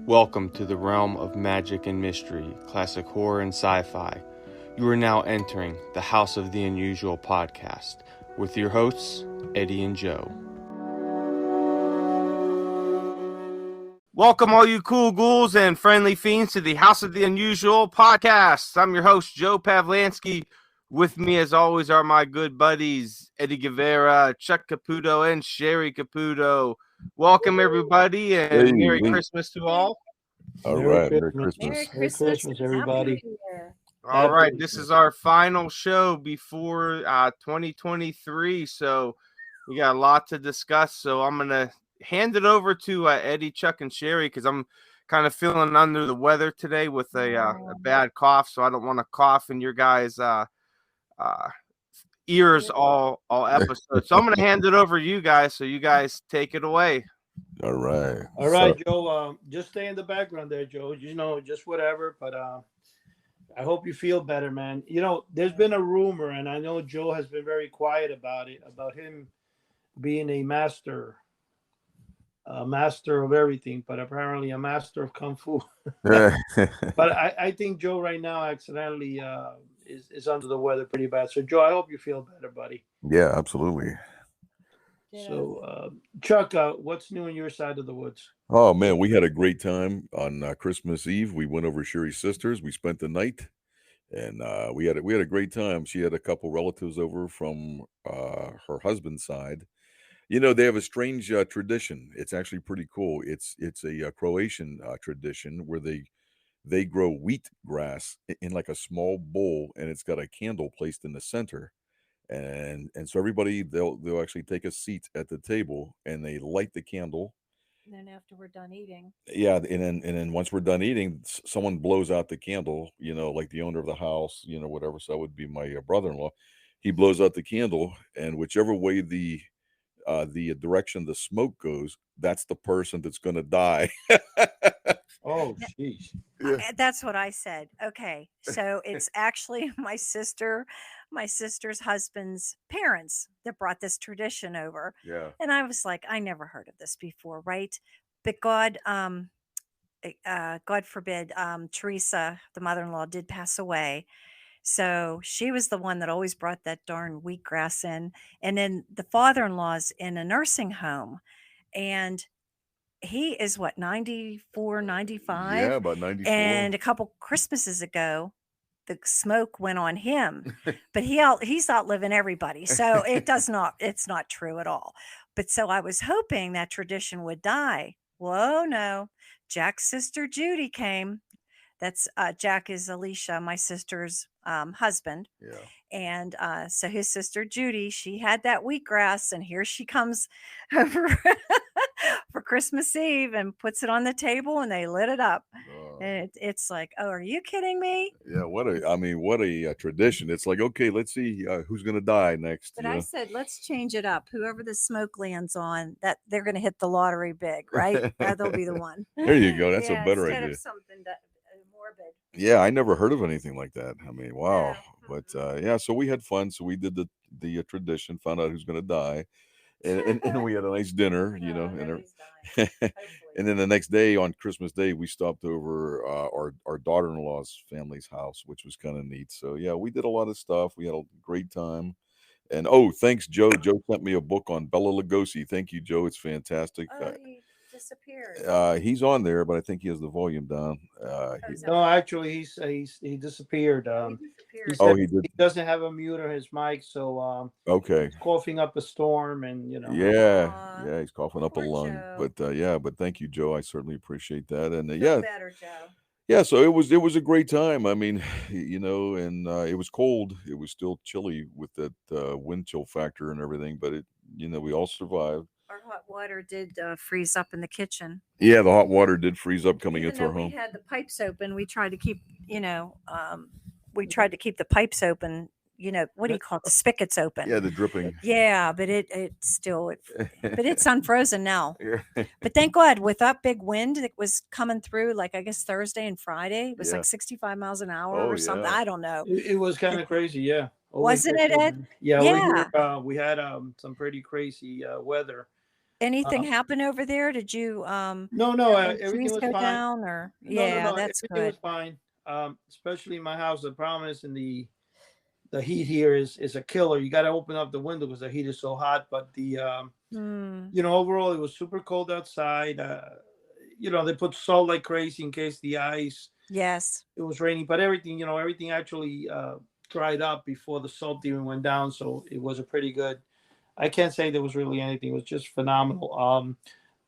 Welcome to the realm of magic and mystery, classic horror and sci-fi. You are now entering the House of the Unusual podcast with your hosts, Eddie and Joe. Welcome all you cool ghouls and friendly fiends to the House of the Unusual podcast. I'm your host, Joe Pavlansky. With me, as always, are my good buddies, Eddie Guevara, Chuck Caputo, and Cheri Caputo. Welcome, everybody, and Merry Christmas to all. All right, Merry Christmas. Merry Christmas, everybody. All right, this is our final show before 2023, so we got a lot to discuss. So I'm going to hand it over to Eddie, Chuck, and Cheri because I'm kind of feeling under the weather today with a bad cough, so I don't want to cough in your guys' ears all episode. So I'm going to hand it over to you guys, so you guys take it away. All right, Joe. Just stay in the background there, Joe. Just whatever. But I hope you feel better, man. There's been a rumor, and I know Joe has been very quiet about it, about him being a master of everything, but apparently a master of kung fu. But I think Joe right now accidentally is under the weather pretty bad. So Joe, I hope you feel better, buddy. Yeah, absolutely. So, Chuck, what's new on your side of the woods? Oh man, we had a great time on Christmas Eve. We went over to Cheri's sister's. We spent the night, and we had a great time. She had a couple relatives over from her husband's side. They have a strange tradition. It's actually pretty cool. It's a Croatian tradition where they grow wheat grass in like a small bowl, and it's got a candle placed in the center. And so everybody they'll actually take a seat at the table and they light the candle. And then after we're done eating, and then once we're done eating, someone blows out the candle. Like the owner of the house, whatever. So that would be my brother-in-law. He blows out the candle, and whichever way the direction the smoke goes, that's the person that's going to die. Oh, jeez. Yeah. That's what I said. Okay, so it's actually my sister's husband's parents that brought this tradition over. Yeah. And I was like, I never heard of this before, right? But God forbid, Teresa, the mother-in-law, did pass away. So she was the one that always brought that darn wheatgrass in. And then the father-in-law's in a nursing home, and he is 94, 95. Yeah, about 94. And a couple Christmases ago, the smoke went on him, but he's outliving everybody. So it's not true at all. But so I was hoping that tradition would die. Whoa, no. Jack's sister Judy came. That's Jack is Alicia, my sister's husband. Yeah. And so his sister Judy, she had that wheatgrass, and here she comes over for Christmas Eve and puts it on the table, and they lit it up. And it's like, oh, are you kidding me? Yeah, what a tradition. It's like, okay, let's see who's going to die next. But I said, let's change it up. Whoever the smoke lands on, that they're going to hit the lottery big, right? They'll be the one. There you go. That's a better instead idea. Of something morbid. Yeah, I never heard of anything like that. I mean, wow. Yeah. But so we had fun. So we did the tradition, found out who's going to die, and we had a nice dinner, and then the next day on Christmas Day, we stopped over our daughter-in-law's family's house, which was kind of neat. So yeah, we did a lot of stuff. We had a great time. And thanks, Joe. Joe sent me a book on Bela Lugosi. Thank you, Joe. It's fantastic. He disappeared. He's on there, but I think he has the volume down. No, actually, he disappeared. He did. He doesn't have a mute on his mic, so okay. He's coughing up a storm, and Yeah, he's coughing up a lung. Joe. But thank you, Joe. I certainly appreciate that. And Feel better, Joe. Yeah, so it was a great time. I mean, and it was cold. It was still chilly with that wind chill factor and everything, but we all survived. Our hot water did freeze up in the kitchen. Yeah, the hot water did freeze up coming into our home. We had the pipes open. We tried to keep, the pipes open. What do you call it? The spigots open. Yeah, the dripping. Yeah, but but it's unfrozen now. Yeah. But thank God, with that big wind that was coming through, like I guess Thursday and Friday, it was like 65 miles an hour or something. Yeah. I don't know. It was kind of crazy, yeah. Wasn't it, Ed? Yeah. We had some pretty crazy weather. Anything Uh, happen over there? Did you no, have everything trees was go fine. down or No, yeah, that's everything good. was fine. Especially in my house. The problem is in the heat here is a killer. You got to open up the window because the heat is so hot. But Hmm. overall it was super cold outside. They put salt like crazy in case the ice. Yes. It was raining, but everything actually dried up before the salt even went down. So it was a pretty good. I can't say there was really anything. It was just phenomenal.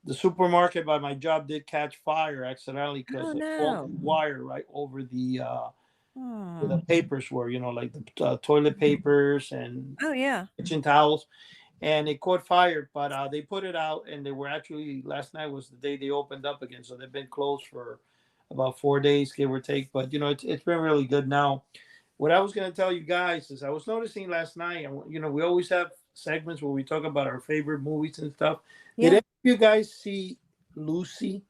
The supermarket by my job did catch fire accidentally Oh because of faulty no. wire right over the where Hmm. the papers were, like the toilet papers and Oh yeah. kitchen towels, and it caught fire. But they put it out, and they were actually last night was the day they opened up again, so they've been closed for about 4 days, give or take. But it's been really good now. What I was going to tell you guys is I was noticing last night, and we always have segments where we talk about our favorite movies and stuff. Did any Yeah. of you guys see Lucy?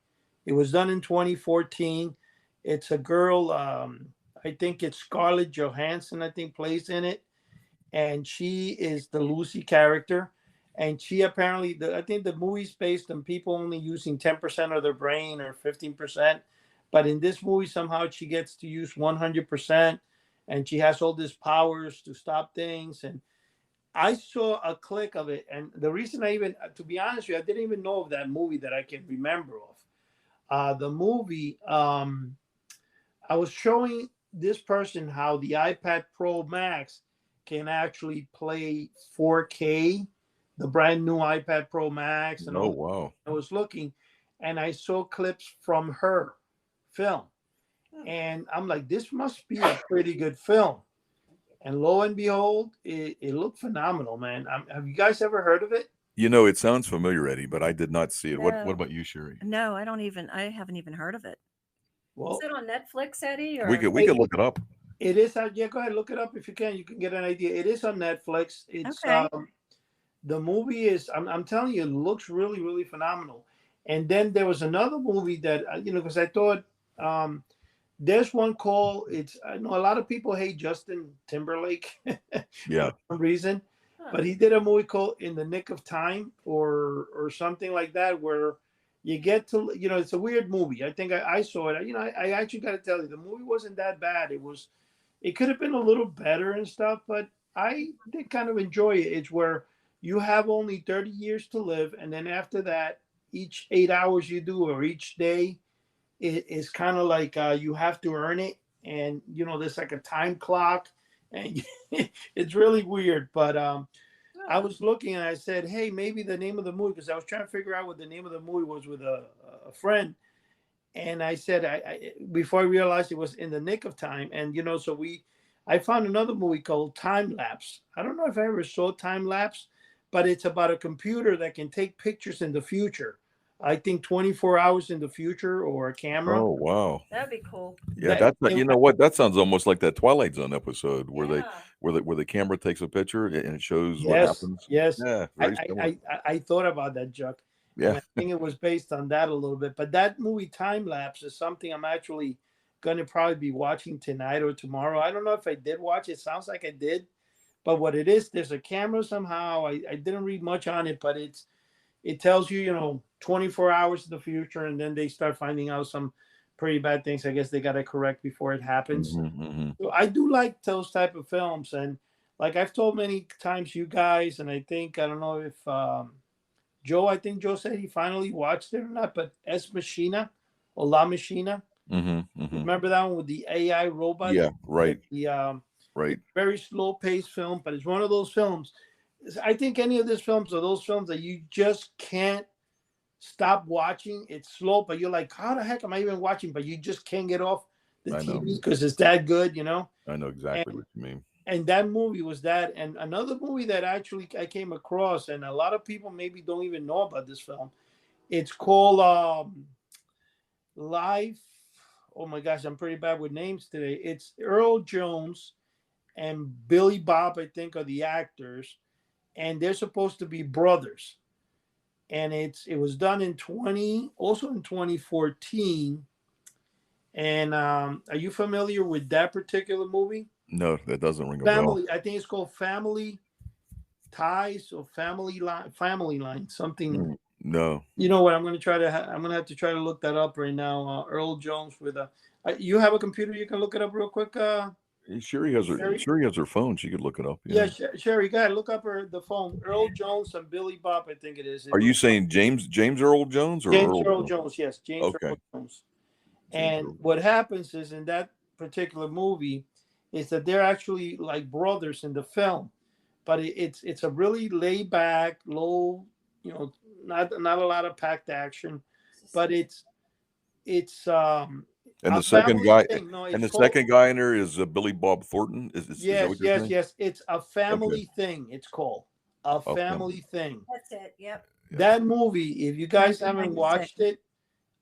It was done in 2014. It's a girl. I think it's Scarlett Johansson. I think plays in it, and she is the Lucy character. And she apparently, I think the movie's based on people only using 10% of their brain or 15%. But in this movie, somehow she gets to use 100%, and she has all these powers to stop things. And I saw a clip of it, and the reason I even, to be honest with you, I didn't even know of that movie that I can remember of. The movie, I was showing this person how the iPad Pro Max can actually play 4K, the brand new iPad Pro Max, and Oh, all. wow. I was looking, and I saw clips from her film, Hmm. and I'm like, this must be a pretty good film. And lo and behold, it looked phenomenal, man. Have you guys ever heard of it? It sounds familiar, Eddie, but I did not see it. What No. about you, Sherry? No, I haven't even heard of it. Is Well, it on Netflix, Eddie, We or could we it, could look it up. it is. Yeah, go ahead, look it up if you can. You can get an idea. It is on Netflix. It's okay. the movie is. I'm telling you, it looks really, really phenomenal. And then there was another movie that because I thought there's one called. I know a lot of people hate Justin Timberlake for Yeah. some reason, Huh. but he did a movie called In the Nick of Time or something like that where you get to it's a weird movie. I think I saw it. I actually got to tell you the movie wasn't that bad. It could have been a little better and stuff, but I did kind of enjoy it. It's where you have only 30 years to live, and then after that, each 8 hours you do or each day it is kind of like you have to earn it, and there's like a time clock, and it's really weird. But I Oh. was looking and I said, hey, maybe the name of the movie, because I was trying to figure out what the name of the movie was with a friend, and I said, before I realized it was In the Nick of Time, and so I found another movie called Time Lapse. I don't know if I ever saw Time Lapse, but it's about a computer that can take pictures in the future. I think 24 hours in the future, or a camera. Oh, wow. That'd be cool. Yeah, That you know what? That sounds almost like that Twilight Zone episode where they Yeah. where the camera takes a picture and it shows what Yes, happens. yes. Yeah, I, very I, similar. I, I thought about that, Chuck, and Yeah. I think it was based on that a little bit. But that movie Time Lapse is something I'm actually going to probably be watching tonight or tomorrow. I don't know if I did watch it. Sounds like I did. But what it is, there's a camera somehow. I didn't read much on it, but it tells you, 24 hours in the future, and then they start finding out some pretty bad things. I guess they got to correct before it happens. Hmm. So I do like those type of films, and like I've told many times, you guys, and I don't know if Joe. I think Joe said he finally watched it or not, but Es Machina or La Machina. Hmm. Hmm. Remember that one with the AI robot? Yeah. Right. It's Right. a very slow paced film, but it's one of those films. I think any of these films are those films that you just can't stop watching. It's slow, but you're like, how the heck am I even watching? But you just can't get off the I know. TV because it's that good. I know exactly And what you mean. and that movie was that. And another movie that actually I came across, and a lot of people maybe don't even know about this film. It's called Life. Oh my gosh, I'm pretty bad with names today. It's Earl Jones and Billy Bob, I think, are the actors, and they're supposed to be brothers. And it was done also in 2014. And are you familiar with that particular movie? No, that doesn't ring a bell. Family, I think it's called Family Ties or Family Line, something. No. You know what? I'm gonna have to try to look that up right now. Earl Jones with a. You have a computer? You can look it up real quick. Sherry has her phone. She could look it up. Yeah, Cheri, go ahead. Look up the phone. Earl Jones and Billy Bob, I think it is. Are you saying James Earl Jones or James Earl Earl Jones? Yes, James Okay. Earl Jones. And what happens is in that particular movie is that they're actually like brothers in the film, but it's a really laid back, low, not a lot of packed action, but it's and a the second family guy thing. No, and it's the called, second guy in there is Billy Bob Thornton. Is that yes, what you're saying? yes. It's a family thing. It's called a family thing. That's it. Yep. That movie, if you guys haven't 1996. watched it,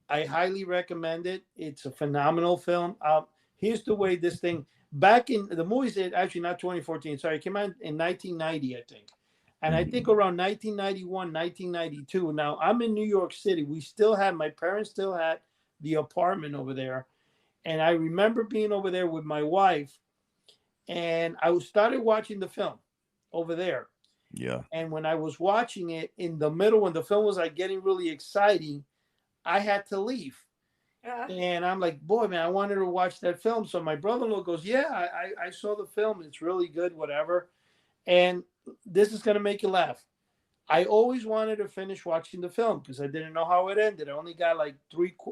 I highly recommend it. It's a phenomenal film. Here's the way this thing back in the movies. Actually not 2014. Sorry, it came out in 1990, I think. And I think around 1991, 1992. Now I'm in New York City. My parents still had the apartment over there, and I remember being over there with my wife, and I started watching the film over there. Yeah. And when I was watching it in the middle, when the film was like getting really exciting, I had to leave. And I'm like, boy, man, I wanted to watch that film. So my brother-in-law goes, yeah, I saw the film. It's really good, whatever. And this is going to make you laugh. I always wanted to finish watching the film because I didn't know how it ended. I only got like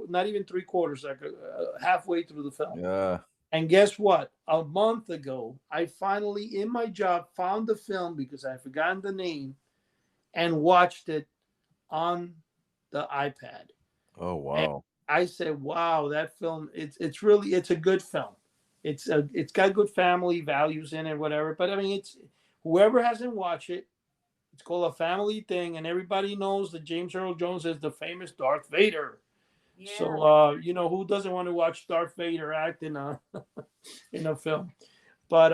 not even 3/4, like halfway through the film. Yeah. And guess what? A month ago, I finally, in my job, found the film because I forgotten the name and watched it on the iPad. Oh, wow. And I said, wow, that film, it's a good film. It's got good family values in it, whatever. But I mean, it's whoever hasn't watched it, it's called a family thing, and everybody knows that James Earl Jones is the famous Darth Vader. Yeah. So who doesn't want to watch Darth Vader act in a in a film? But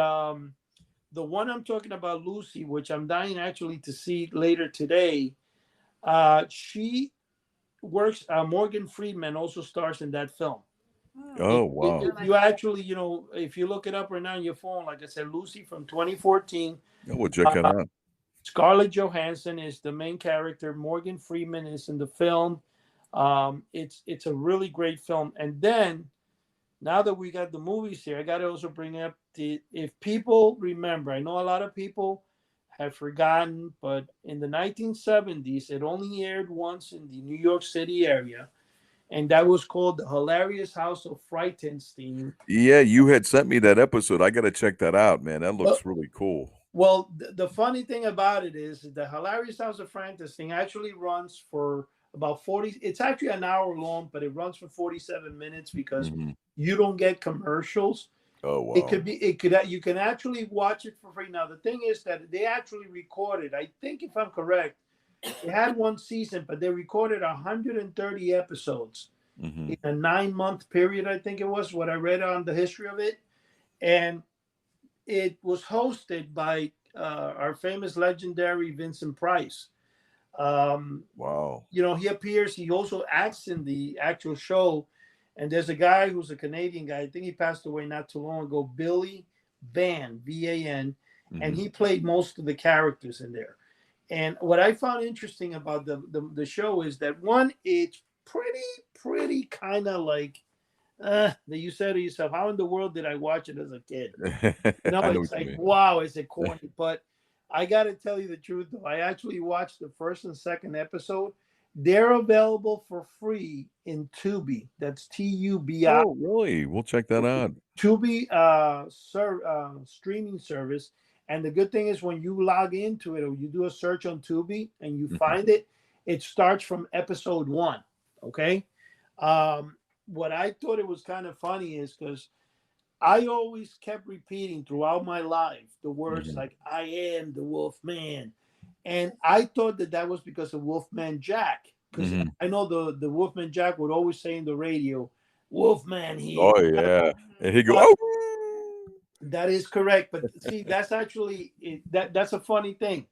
the one I'm talking about, Lucy, which I'm dying actually to see later today, she works. Morgan Freeman also stars in that film. Oh, wow. If you actually, if you look it up right now on your phone, like I said, Lucy from 2014. We'll check it out. Scarlett Johansson is the main character. Morgan Freeman is in the film. It's a really great film. And then, now that we got the movies here, I got to also bring up if people remember, I know a lot of people have forgotten, but in the 1970s, it only aired once in the New York City area. And that was called The Hilarious House of Frightenstein. Yeah, you had sent me that episode. I got to check that out, man. That looks really cool. Well, the funny thing about it is The Hilarious House of Frightenstein actually runs for about 40. It's actually an hour long, but it runs for 47 minutes because you don't get commercials. Oh, wow. You can actually watch it for free. Now, the thing is that they actually recorded, I think if I'm correct, they had one season, but they recorded 130 episodes in a 9-month period, I think it was, what I read on the history of it. And it was hosted by our famous legendary Vincent Price. Wow. He appears, he also acts in the actual show. And there's a guy who's a Canadian guy. I think he passed away not too long ago, Billy Van, V-A-N. And he played most of the characters in there. And what I found interesting about the show is that, one, it's pretty kind of like, that you said to yourself, how in the world did I watch it as a kid? It's like, wow, is it corny? But I got to tell you the truth, though. I actually watched the first and second episode. They're available for free in Tubi. That's Tubi. Oh, really? We'll check that out. Tubi streaming service. And the good thing is when you log into it or you do a search on Tubi and you find it, it starts from episode 1. Okay. What I thought it was kind of funny is because I always kept repeating throughout my life the words like, I am the Wolf Man. And I thought that was because of Wolfman Jack. Because I know the Wolfman Jack would always say in the radio, Wolfman here. Oh, yeah. And he'd go, oh. That is correct. But see, that's actually, that's a funny thing.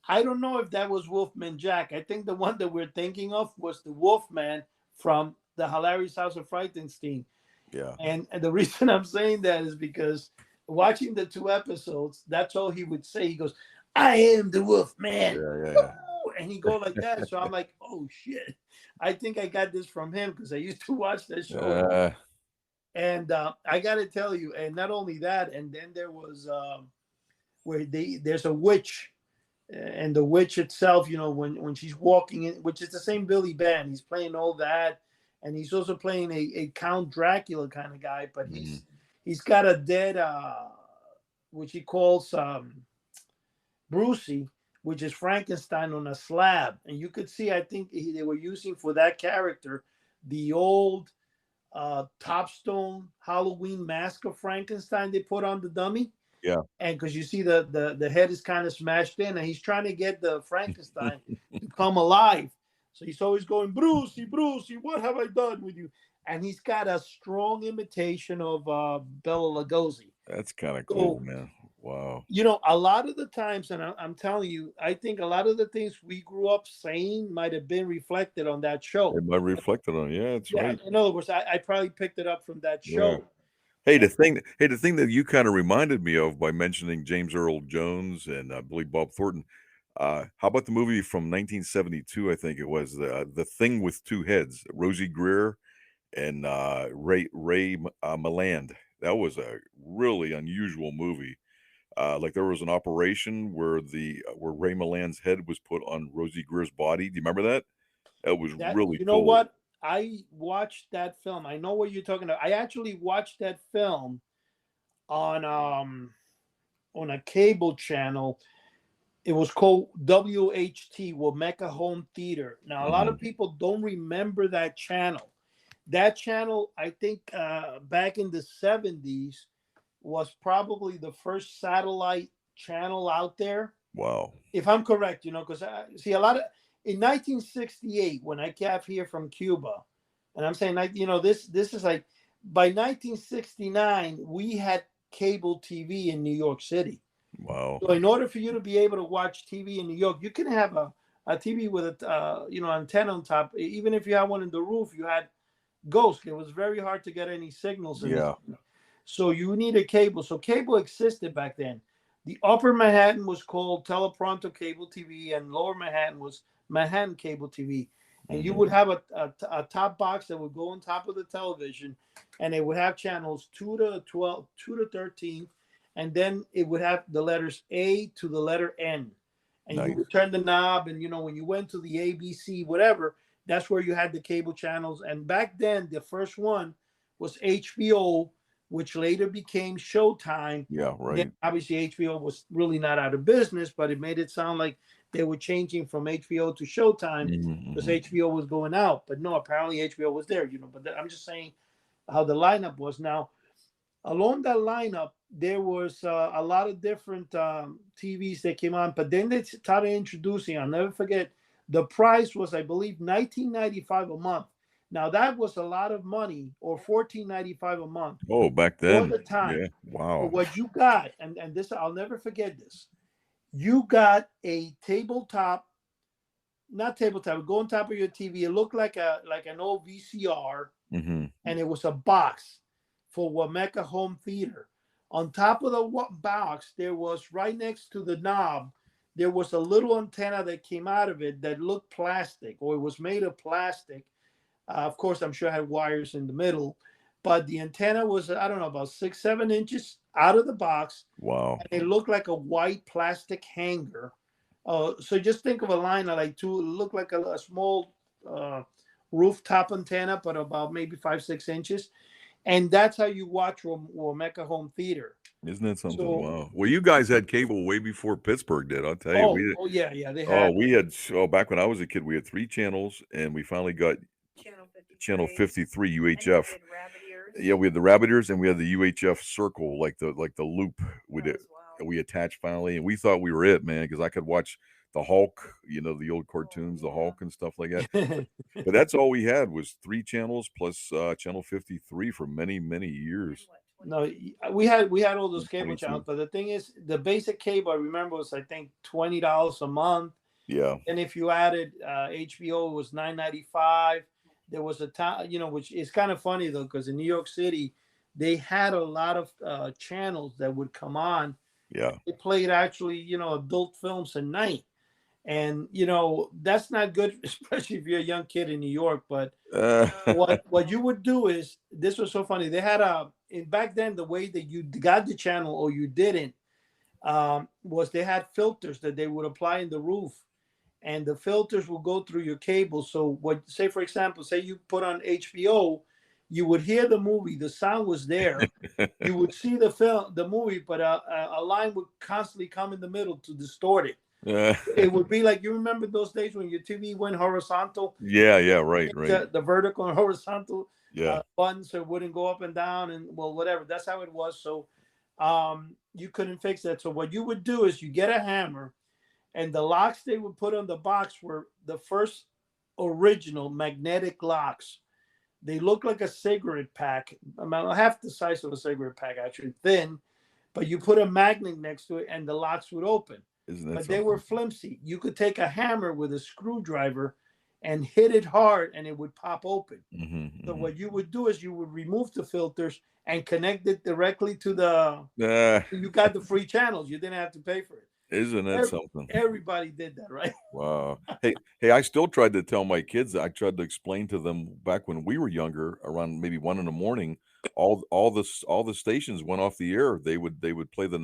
I don't know if that was Wolfman Jack. I think the one that we're thinking of was the Wolfman from The Hilarious House of Frightenstein. Yeah. And the reason I'm saying that is because watching the 2 episodes, that's all he would say. He goes, I am the Wolfman. Yeah. and he go like that. So I'm like, oh shit, I think I got this from him because I used to watch that show. And I got to tell you, and not only that, and then there was where there's a witch, and the witch itself, you know, when she's walking in, which is the same Billy Band, he's playing all that, and he's also playing a Count Dracula kind of guy, but he's got a dead, which he calls Brucey, which is Frankenstein on a slab, and you could see, I think they were using for that character the old Topstone Halloween mask of Frankenstein they put on the dummy. Yeah. And because you see the head is kind of smashed in, and he's trying to get the Frankenstein to come alive. So he's always going, Brucey, Brucey, what have I done with you? And he's got a strong imitation of Bela Lugosi. That's kind of cool, man. Wow. You know, a lot of the times, and I'm telling you, I think a lot of the things we grew up saying might have been reflected on that show. It might have reflected on, that's right. In other words, I probably picked it up from that show. Yeah. Hey, the thing that you kind of reminded me of by mentioning James Earl Jones and I believe Bob Thornton. How about the movie from 1972? I think it was the Thing with Two Heads. Rosie Greer and Ray Milland. That was a really unusual movie. Like there was an operation where Ray Milland's head was put on Rosie Greer's body. Do you remember that? That was really You know cool. what? I watched that film. I know what you're talking about. I actually watched that film on a cable channel. It was called WHT, Wameka Home Theater. Now, a lot of people don't remember that channel. That channel, I think, back in the 70s, was probably the first satellite channel out there. Wow. If I'm correct, you know, because I see a lot of. In 1968, when I came here from Cuba, and I'm saying, you know, this is like, by 1969, we had cable TV in New York City. Wow. So in order for you to be able to watch TV in New York, you can have a TV with a, antenna on top. Even if you had one in the roof, you had ghosts. It was very hard to get any signals. So you needed cable. So cable existed back then. The Upper Manhattan was called Telepronto Cable TV, and Lower Manhattan was Manhattan Cable TV. And you would have a top box that would go on top of the television, and it would have channels 2 to 12, 2 to 13, and then it would have the letters A to the letter N. And you would turn the knob, and, you know, when you went to the ABC, whatever, that's where you had the cable channels. And back then, the first one was HBO, which later became Showtime. Yeah, right. Then obviously, HBO was really not out of business, but it made it sound like they were changing from HBO to Showtime because HBO was going out. But no, apparently HBO was there, you know. But I'm just saying how the lineup was. Now, along that lineup, there was a lot of different TVs that came on. But then they started introducing, I'll never forget, the price was, I believe, $19.95 a month. Now that was a lot of money, or $14.95 a month. Oh, back then. All the time. Yeah. Wow. But what you got, and this, I'll never forget this. You got a tabletop, not tabletop, go on top of your TV. It looked like an old VCR, and it was a box for Wameka Home Theater. On top of the box, there was, right next to the knob, there was a little antenna that came out of it that looked plastic, or it was made of plastic. Of course, I'm sure it had wires in the middle, but the antenna was, I don't know, about 6-7 inches out of the box. Wow. And it looked like a white plastic hanger. So just think of a line of like two, it looked like a small rooftop antenna, but about maybe 5-6 inches. And that's how you watch Wameka Home Theater. Isn't that something? Wow. Well, you guys had cable way before Pittsburgh did. I'll tell you. Yeah. They had. We had. Back when I was a kid, we had 3 channels, and we finally got Channel 53 UHF. Yeah, we had the rabbit ears, and we had the UHF circle, like the loop. We attached finally, and we thought we were it, man, because I could watch the Hulk, you know, the old cartoons, the Hulk and stuff like that. But that's all we had was 3 channels plus Channel 53 for many years. No, we had all those cable channels, but the thing is, the basic cable I remember was, I think, $20 a month. Yeah. And if you added HBO, it was $9.95. There was a time, you know, which is kind of funny though, because in New York City, they had a lot of channels that would come on. Yeah. They played actually, you know, adult films at night. And that's not good, especially if you're a young kid in New York. But Uh, what you would do is, this was so funny. They had back then, the way that you got the channel or you didn't, was they had filters that they would apply in the roof, and the filters will go through your cable. So say for example, say you put on HBO, you would hear the movie, the sound was there, you would see the movie, but a line would constantly come in the middle to distort it. It would be like, you remember those days when your TV went horizontal? yeah, right. The vertical and horizontal Yeah. buttons, so it wouldn't go up and down, and whatever. That's how it was. So you couldn't fix that. So what you would do is you get a hammer, and the locks they would put on the box were the first original magnetic locks. They look like a cigarette pack, about half the size of a cigarette pack, actually thin, but you put a magnet next to it and the locks would open. Isn't that But something? they were flimsy. You could take a hammer with a screwdriver and hit it hard and it would pop open. So what you would do is you would remove the filters and connect it directly to you got the free channels. You didn't have to pay for it. Isn't that something? Everybody did that, right? Wow. Hey, I still tried to tell my kids, I tried to explain to them back when we were younger, around maybe 1 a.m, all the stations went off the air. They would play the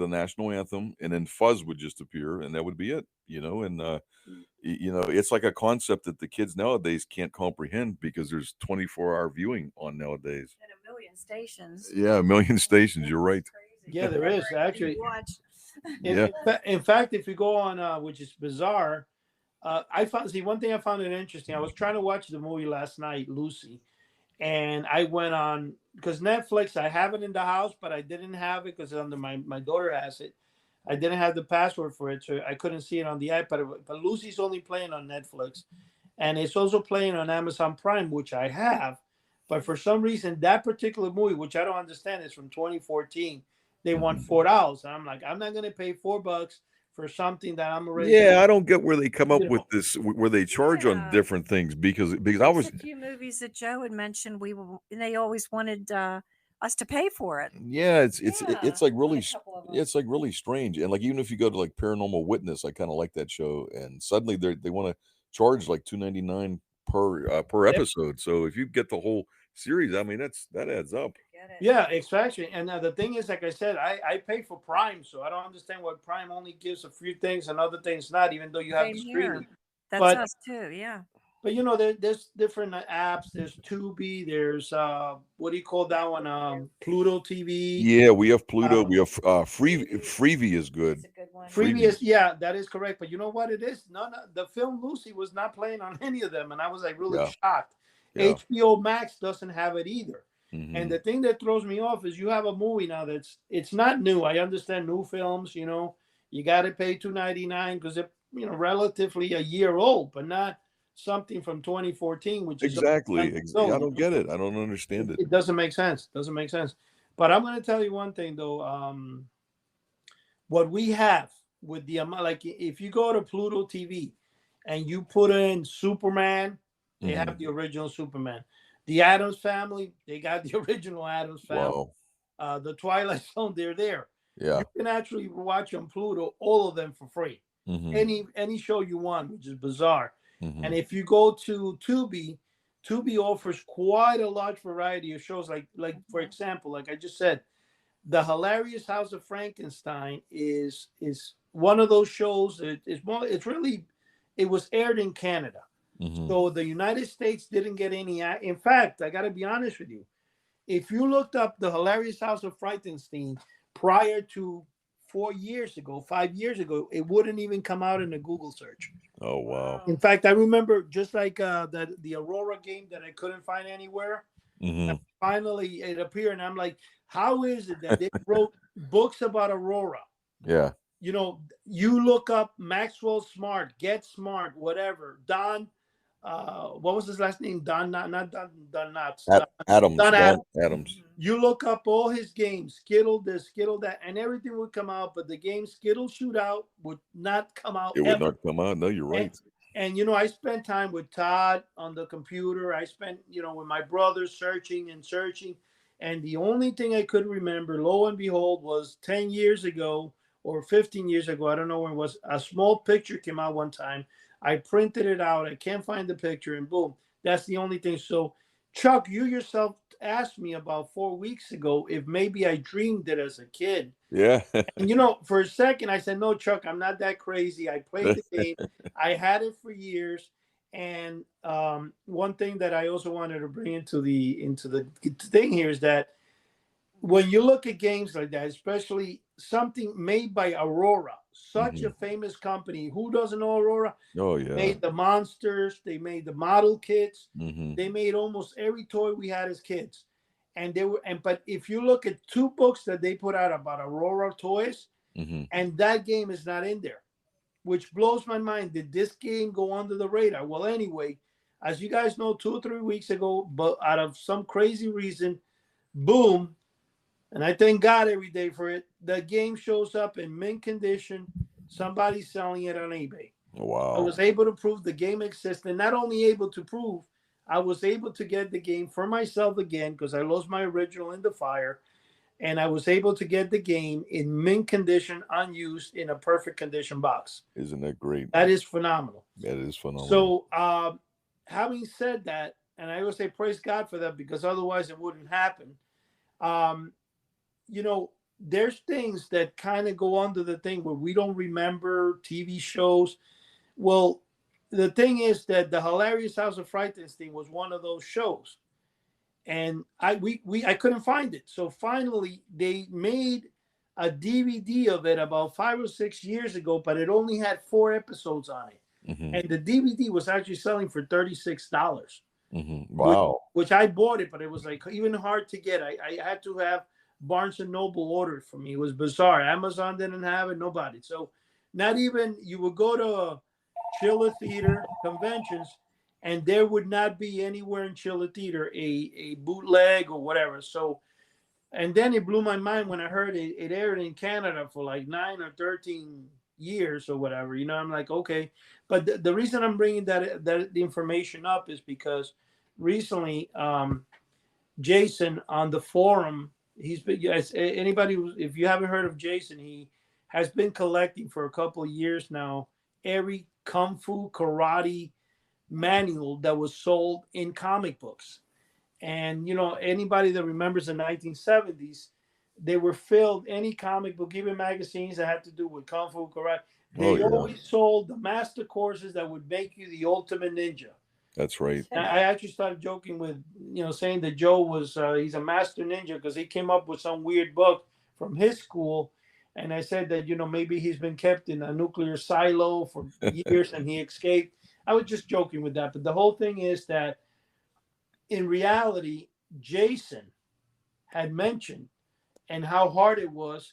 national anthem, and then fuzz would just appear, and that would be it, and it's like a concept that the kids nowadays can't comprehend, because there's 24-hour viewing on nowadays. And a million stations. Yeah, a million stations. You're right. Yeah, there is actually. Watch. In fact, if you go on, which is bizarre, I found one thing I found it interesting. I was trying to watch the movie last night, Lucy, and I went on, because Netflix, I have it in the house, but I didn't have it because under my daughter has it. I didn't have the password for it, so I couldn't see it on the iPad. But Lucy's only playing on Netflix, and it's also playing on Amazon Prime, which I have. But for some reason, that particular movie, which I don't understand, is from 2014. They want $4. I'm like, I'm not going to pay $4 for something that I'm already. Yeah, I don't get where they come up with this, where they charge on different things, because I was a few movies that Joe had mentioned. They always wanted us to pay for it. Yeah, it's like really, it's like really strange. And like, even if you go to like Paranormal Witness, I kind of like that show, and suddenly they want to charge like $2.99 per episode. So if you get the whole series, I mean, that adds up. Yeah, exactly. And the thing is, like I said, I pay for Prime, so I don't understand why Prime only gives a few things and other things not, even though you have the streaming. That's us too, yeah. But there's different apps. There's Tubi. There's what do you call that one? Pluto TV. Yeah, we have Pluto. We have Freevee is good. It's a good one. Freevee is, yeah, that is correct. But you know what it is? No, the film Lucy was not playing on any of them, and I was like really shocked. Yeah. HBO Max doesn't have it either. And the thing that throws me off is you have a movie now it's not new. I understand new films, you got to pay $2.99 because they're relatively a year old, but not something from 2014, which exactly. I don't get it. I don't understand it. It doesn't make sense. But I'm going to tell you one thing though. What we have with the amount, like if you go to Pluto TV and you put in Superman, they have the original Superman. The Addams Family, they got the original Addams Family. Wow. The Twilight Zone, they're there. Yeah. You can actually watch on Pluto all of them for free. Any show you want, which is bizarre. And if you go to Tubi offers quite a large variety of shows. Like for example, like I just said, The Hilarious House of Frankenstein is one of those shows. It was aired in Canada. So the United States didn't get any. In fact, I got to be honest with you. If you looked up The Hilarious House of Frankenstein prior to 5 years ago, it wouldn't even come out in a Google search. Oh, wow. In fact, I remember just like the Aurora game that I couldn't find anywhere. Finally, it appeared, and I'm like, how is it that they wrote books about Aurora? Yeah. You look up Maxwell Smart, Get Smart, whatever. Don, what was his last name? Don, not Don Knotts. Adams. Don Adams. You look up all his games, Skittle this, Skittle that, and everything would come out, but the game Skittle Shootout would not come out. It would not come out. No, you're right. And I spent time with Todd on the computer. I spent, with my brother searching. And the only thing I could remember, lo and behold, was 10 years ago or 15 years ago. I don't know when it was. A small picture came out one time. I printed it out. I can't find the picture, and boom, that's the only thing. So, Chuck, you yourself asked me about 4 weeks ago if maybe I dreamed it as a kid. Yeah. And for a second, I said, "No, Chuck, I'm not that crazy. I played the game. I had it for years." And one thing that I also wanted to bring into the thing here is that when you look at games like that, especially something made by Aurora, such a famous company, who doesn't know Aurora? Oh yeah. Made the monsters, they made the model kits, Mm-hmm. they made almost every toy we had as kids. But if you look at 2 books that they put out about Aurora toys, and that game is not in there, which blows my mind. Did this game go under the radar? Well, anyway, as you guys know, 2 or 3 weeks ago, but out of some crazy reason, boom, and I thank God every day for it, the game shows up in mint condition. Somebody's selling it on eBay. Wow. I was able to prove the game exists, and not only able to prove, I was able to get the game for myself again because I lost my original in the fire, and I was able to get the game in mint condition, unused, in a perfect condition box. Isn't that great? That is phenomenal. That is phenomenal. So, having said that, and I always say praise God for that because otherwise it wouldn't happen. There's things that kind of go under the thing where we don't remember TV shows. Well, the thing is that the Hilarious House of Frightenstein was one of those shows, and I couldn't find it. So finally, they made a DVD of it about 5 or 6 years ago, but it only had 4 episodes on it, and the DVD was actually selling for $36. Wow. Which I bought it, but it was like even hard to get. I had to have Barnes and Noble ordered for me. It was bizarre. Amazon didn't have it, nobody. So not even, you would go to Chiller Theater conventions and there would not be anywhere in Chiller Theater a bootleg or whatever. So, and then it blew my mind when I heard it aired in Canada for like 9 or 13 years or whatever. I'm like, okay. But the reason I'm bringing the information up is because recently, Jason on the forum, he's been, if you haven't heard of Jason, he has been collecting for a couple of years now every kung fu karate manual that was sold in comic books. And anybody that remembers the 1970s, they were filled, any comic book, even magazines that had to do with kung fu karate, they always sold the master courses that would make you the ultimate ninja. That's right. I actually started joking with, saying that Joe was, he's a master ninja because he came up with some weird book from his school. And I said that, maybe he's been kept in a nuclear silo for years and he escaped. I was just joking with that. But the whole thing is that in reality, Jason had mentioned and how hard it was,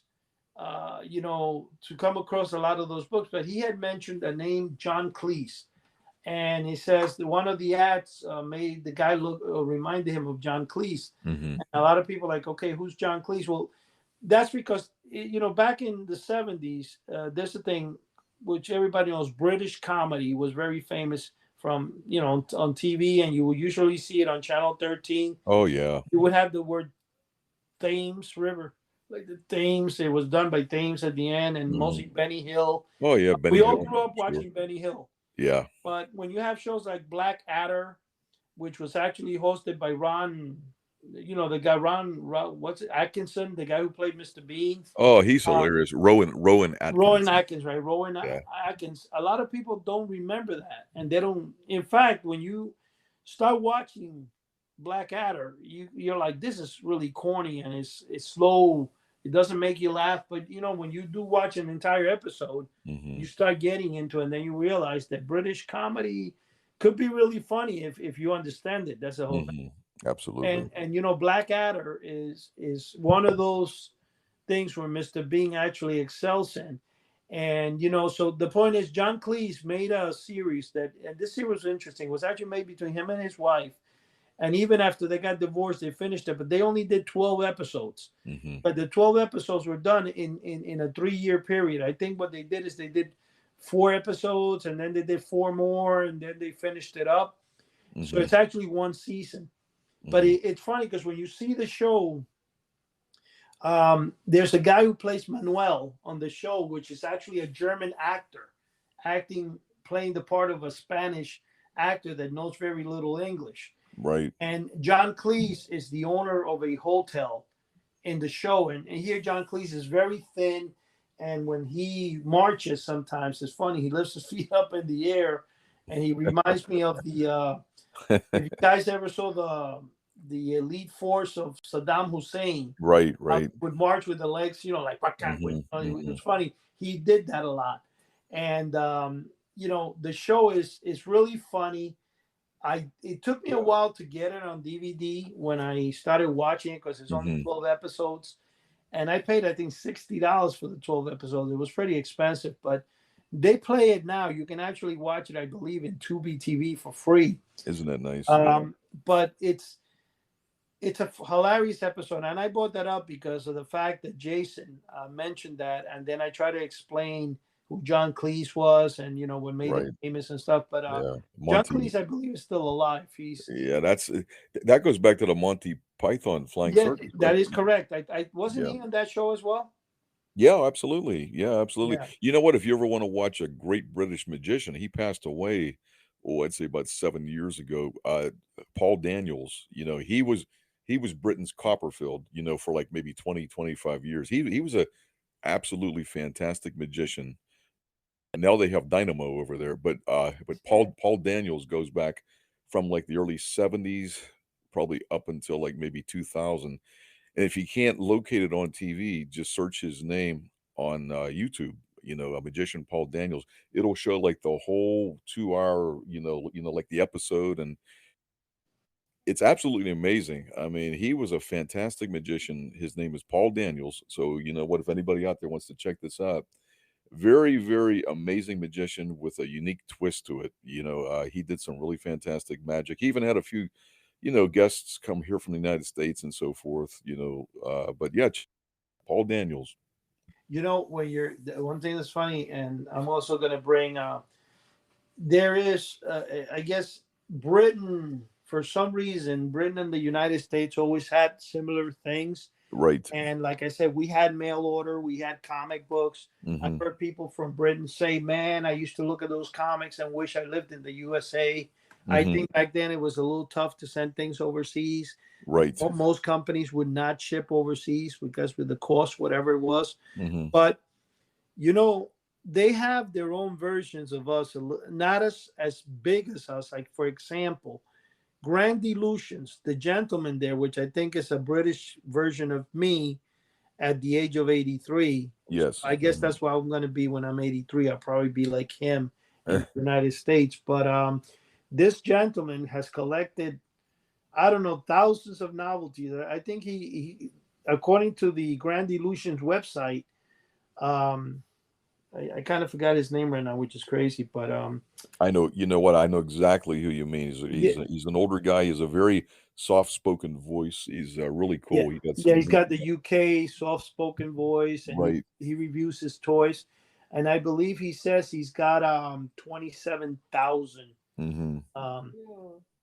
to come across a lot of those books. But he had mentioned the name John Cleese. And he says that one of the ads made the guy reminded him of John Cleese. And a lot of people are like, okay, who's John Cleese? Well, that's because, back in the 70s, there's a thing which everybody knows, British comedy was very famous from, on TV, and you will usually see it on Channel 13. Oh, yeah. You would have the word Thames River, like the Thames. It was done by Thames at the end, and mostly Benny Hill. Oh, yeah. We all grew up watching Benny Hill. Yeah. But when you have shows like Black Adder, which was actually hosted by Ron, the guy what's it, Atkinson, the guy who played Mr. Bean. Oh, he's hilarious. Rowan Atkins. Rowan Atkins, right? Rowan Atkins. A lot of people don't remember that, and they don't. In fact, when you start watching Black Adder, you're like, this is really corny and it's slow. It doesn't make you laugh, but when you do watch an entire episode, you start getting into it, and then you realize that British comedy could be really funny if you understand it. That's the whole thing. Absolutely. And Black Adder is one of those things where Mr. Bean actually excels in. And so the point is, John Cleese made a series and this series was interesting. It was actually made between him and his wife. And even after they got divorced, they finished it, but they only did 12 episodes. But the 12 episodes were done in a 3-year period. I think what they did is they did 4 episodes, and then they did 4 more, and then they finished it up. So it's actually 1 season. But it's funny because when you see the show, There's a guy who plays Manuel on the show, which is actually a German actor, playing the part of a Spanish actor that knows very little English. Right. And John Cleese is the owner of a hotel in the show. And here John Cleese is very thin. And when he marches, sometimes it's funny. He lifts his feet up in the air, and he reminds me of the. If you guys ever saw the elite force of Saddam Hussein, right, would march with the legs, like it was funny. He did that a lot, and the show is really funny. It took me a while to get it on DVD when I started watching it because it's only 12 episodes, and I paid I think $60 for the 12 episodes. It was pretty expensive, but they play it now. You can actually watch it, I believe, in Tubi TV for free. Isn't that nice? But it's a hilarious episode, and I brought that up because of the fact that Jason mentioned that, and then I try to explain who John Cleese was, and what made him famous and stuff. But John Cleese, I believe, is still alive. That goes back to the Monty Python Flying Circus. That is correct. I wasn't he on that show as well? Yeah, absolutely. Yeah. You know what? If you ever want to watch a great British magician, he passed away. I'd say about 7 years ago. Paul Daniels. He was Britain's Copperfield. For like maybe 20, 25 years. He was a absolutely fantastic magician. And now they have Dynamo over there. But Paul Daniels goes back from like the early 70s, probably up until like maybe 2000. And if you can't locate it on TV, just search his name on YouTube. A magician, Paul Daniels. It'll show like the whole 2 hour, like the episode, and it's absolutely amazing. I mean, he was a fantastic magician. His name is Paul Daniels. So if anybody out there wants to check this out, very, very amazing magician with a unique twist to it. He did some really fantastic magic. He even had a few guests come here from the United States and so forth, but yeah, Paul Daniels. One thing that's funny, and I'm also going to bring, there is, I guess, Britain, for some reason, Britain and the United States always had similar things. Right. And like I said, we had mail order, we had comic books. I've heard people from Britain say, man, I used to look at those comics and wish I lived in the USA. I think back then it was a little tough to send things overseas. Right. Most companies would not ship overseas because with the cost, whatever it was. But, they have their own versions of us, not as big as us. Like, for example, Grand Illusions, the gentleman there, which I think is a British version of me at the age of 83. Yes. I guess that's what I'm going to be when I'm 83. I'll probably be like him in the United States. But this gentleman has collected, I don't know, thousands of novelties. I think he according to the Grand Illusions website, I kind of forgot his name right now, which is crazy. But I know, what? I know exactly who you mean. He's an older guy. He has a very soft-spoken voice. He's really cool. He's got the UK soft-spoken voice, and he reviews his toys. And I believe he says he's got 27,000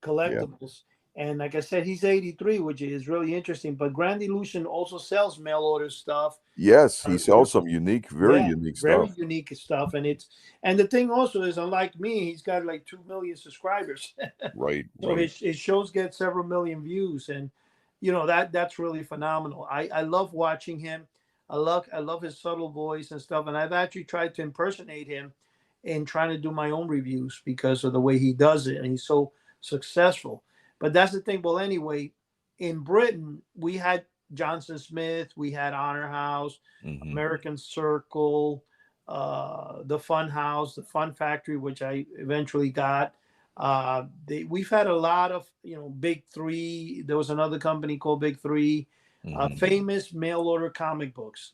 collectibles. And like I said, he's 83, which is really interesting. But Grand Illusion also sells mail order stuff. Yes, he sells some unique, very unique stuff. Very unique stuff. And the thing also is, unlike me, he's got like 2 million subscribers. Right. So his shows get several million views, and that's really phenomenal. I love watching him. I love his subtle voice and stuff. And I've actually tried to impersonate him in trying to do my own reviews because of the way he does it, and he's so successful. But that's the thing. Well, anyway, in Britain, we had Johnson Smith, we had Honor House, American Circle, the Fun House, the Fun Factory, which I eventually got. We've had a lot of, Big Three. There was another company called Big Three, famous mail order comic books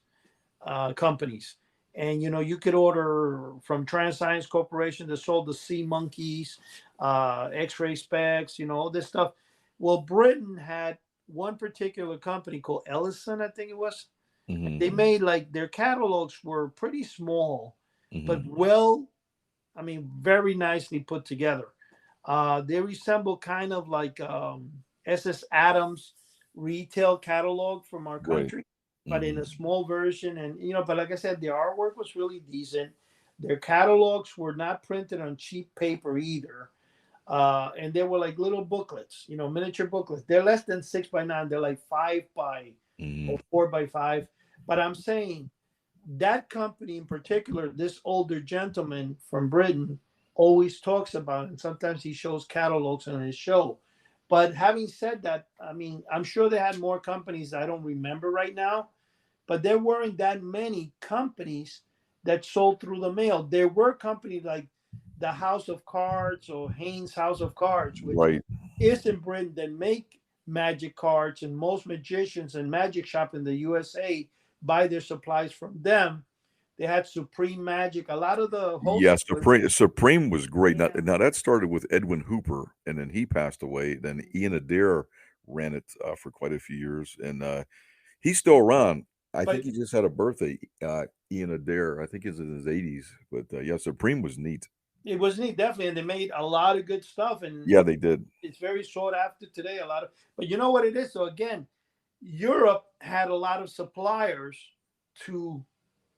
companies. And, you could order from Transscience Corporation that sold the Sea Monkeys, X-Ray Specs, all this stuff. Well, Britain had one particular company called Ellison, I think it was. They made their catalogs were pretty small, but very nicely put together. They resemble kind of like S.S. Adams retail catalog from our country. but in a small version. And but like I said, the artwork was really decent. Their catalogs were not printed on cheap paper either. And they were like little booklets, miniature booklets. They're less than 6x9. They're like 5 by or 4 by 5. But I'm saying that company in particular, this older gentleman from Britain always talks about it. And sometimes he shows catalogs on his show. But having said that, I mean, I'm sure they had more companies I don't remember right now, but there weren't that many companies that sold through the mail. There were companies like the House of Cards or Haynes House of Cards, which is in Britain, that make magic cards, and most magicians and magic shop in the USA buy their supplies from them. They had Supreme Magic. A lot of the Supreme was great. Now that started with Edwin Hooper, and then he passed away. Then Ian Adair ran it for quite a few years, and he's still around. I think he just had a birthday, Ian Adair. I think he's in his 80s. But yeah, Supreme was neat. It was neat, definitely, and they made a lot of good stuff. And yeah, they did. It's very sought after today. But you know what it is. So again, Europe had a lot of suppliers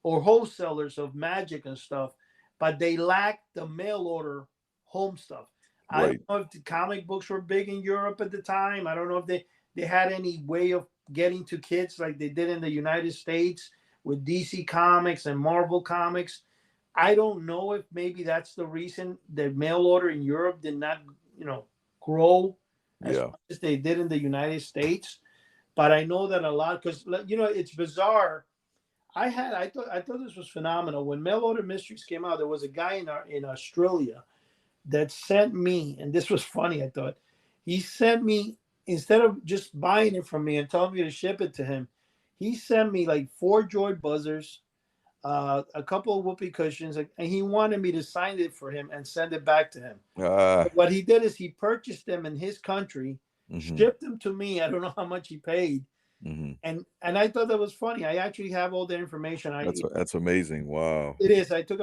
or wholesalers of magic and stuff, but they lacked the mail order home stuff. I don't know if the comic books were big in Europe at the time. I don't know if they had any way of getting to kids like they did in the United States with DC Comics and Marvel Comics. I don't know if maybe that's the reason the mail order in Europe did not, grow as much as they did in the United States. But I know that a lot, because it's bizarre. I thought this was phenomenal. When Mail Order Mysteries came out, there was a guy in Australia that sent me, and this was funny, I thought. He sent me, instead of just buying it from me and telling me to ship it to him, he sent me like 4 joy buzzers, a couple of whoopee cushions, and he wanted me to sign it for him and send it back to him. What he did is he purchased them in his country, shipped them to me. I don't know how much he paid. And I thought that was funny. I actually have all the information. That's amazing. Wow. It is. I took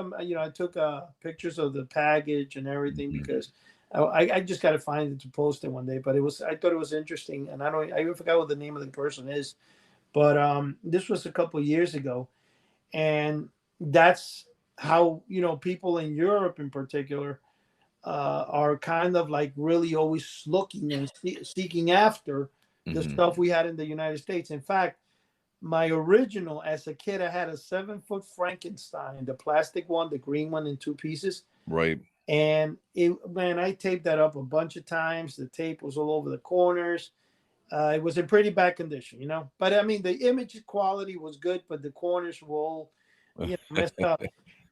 pictures of the package and everything because I just got to find it to post it one day. But I thought it was interesting, and I even forgot what the name of the person is. But this was a couple of years ago, and that's how people in Europe in particular are kind of like really always looking and seeking after the stuff we had in the United States. In fact, my original as a kid, I had a 7-foot Frankenstein, the plastic one, the green one in 2 pieces. Right. And I taped that up a bunch of times. The tape was all over the corners. It was in pretty bad condition, But I mean, the image quality was good, but the corners were all messed up.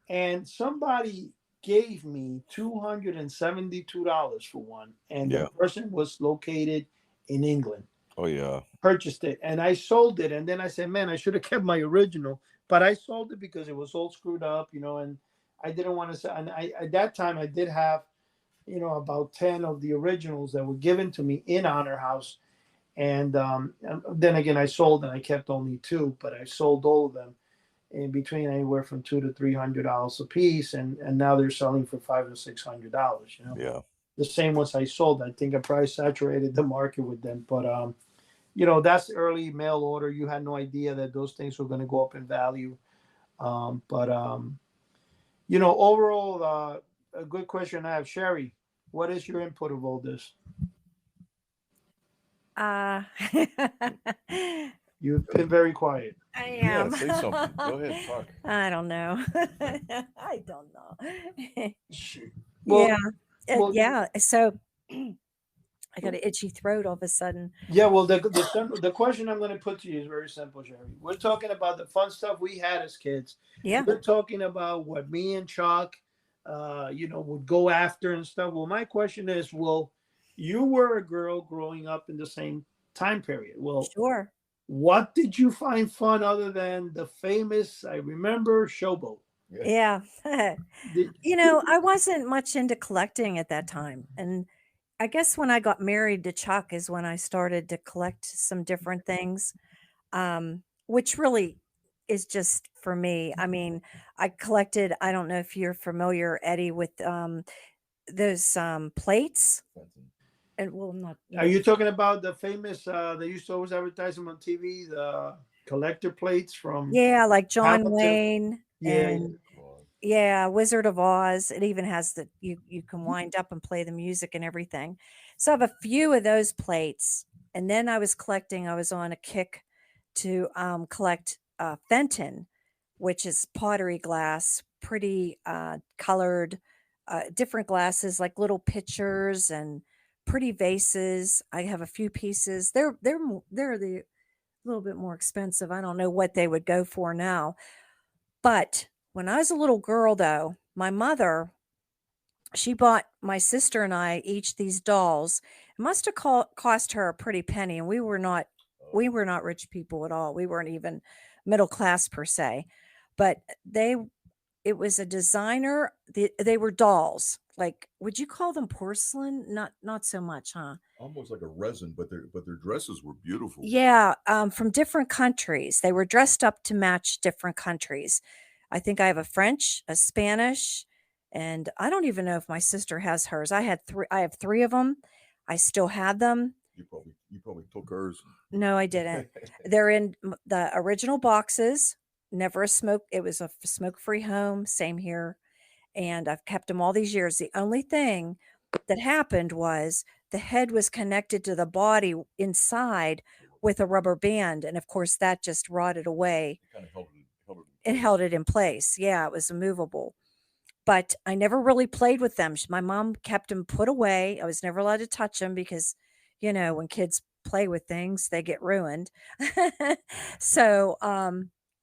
And somebody gave me $272 for one, and the person was located in England. Oh yeah. Purchased it, and I sold it, and then I said, man, I should have kept my original, but I sold it because it was all screwed up, and I didn't want to say. And at that time I did have about 10 of the originals that were given to me in Honor House, and then again I sold, and I kept only 2, but I sold all of them in between anywhere from $200 to $300 a piece, and now they're selling for $500 or $600. Yeah. The same ones I sold. I think I probably saturated the market with them. But, that's early mail order. You had no idea that those things were going to go up in value. Overall, a good question I have. Cheri, what is your input of all this? You've been very quiet. I am. Yeah, say something. Go ahead, talk. I don't know. I don't know. Well, yeah. So I got an itchy throat all of a sudden. Yeah. Well, the question I'm going to put to you is very simple, Cheri. We're talking about the fun stuff we had as kids. Yeah. We're talking about what me and Chuck, would go after and stuff. Well, my question is, you were a girl growing up in the same time period. Well, sure. What did you find fun other than the famous, I remember, Showboat? Yeah. I wasn't much into collecting at that time. And I guess when I got married to Chuck is when I started to collect some different things, which really is just for me. I mean, I collected, I don't know if you're familiar, Eddie, with those plates. And well, not. Are you talking about the famous? They used to always advertise them on TV. collector plates from Yeah, like John Hamilton. Wayne Yeah, and yeah, Wizard of Oz. It even has the you can wind up and play the music and everything. So I have a few of those plates, and then I was collecting. I was on a kick to collect Fenton, which is pottery glass, pretty colored, different glasses like little pitchers and pretty vases. I have a few pieces. They're the little bit more expensive. I don't know what they would go for now. But when I was a little girl, though, my mother, she bought my sister and I each these dolls. It must have cost her a pretty penny, and we were not rich people at all. We weren't even middle class per se, but it was a designer. They were dolls. Like, would you call them porcelain? Not so much, huh? Almost like a resin, but their dresses were beautiful. Yeah, from different countries. They were dressed up to match different countries. I think I have a French, a Spanish, and I don't even know if my sister has hers. I have 3 of them. I still have them. You probably took hers. No, I didn't. They're in the original boxes. Never a smoke. It was a smoke-free home. Same here. And I've kept them all these years. The only thing that happened was the head was connected to the body inside with a rubber band, and of course that just rotted away. It kind of It held it in place. Yeah, it was immovable. But I never really played with them. My mom kept them put away. I was never allowed to touch them because, when kids play with things, they get ruined. So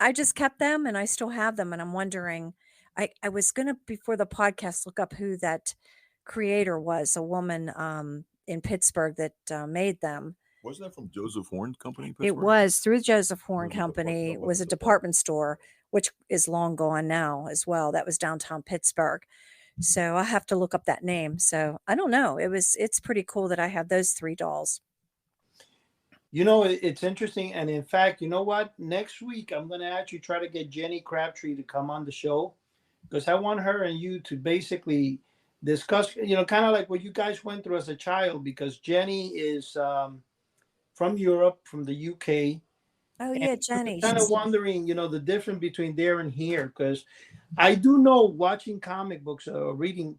I just kept them and I still have them. And I'm wondering, I was going to, before the podcast, look up who that creator was, a woman in Pittsburgh that made them. Wasn't that from Joseph Horn Company in It Pittsburgh? was through Joseph Horn Was it the Company. what Was was a it? department store, which is long gone now as well. That was downtown Pittsburgh. So I have to look up that name. So I don't know. It's pretty cool that I have those 3 dolls. It's interesting. And in fact, you know what? Next week, I'm going to actually try to get Jenny Crabtree to come on the show because I want her and you to basically discuss, kind of like what you guys went through as a child, because Jenny is from Europe, from the UK. Oh And yeah, Jenny. kind of She's wondering, the difference between there and here, because I do know watching comic books, reading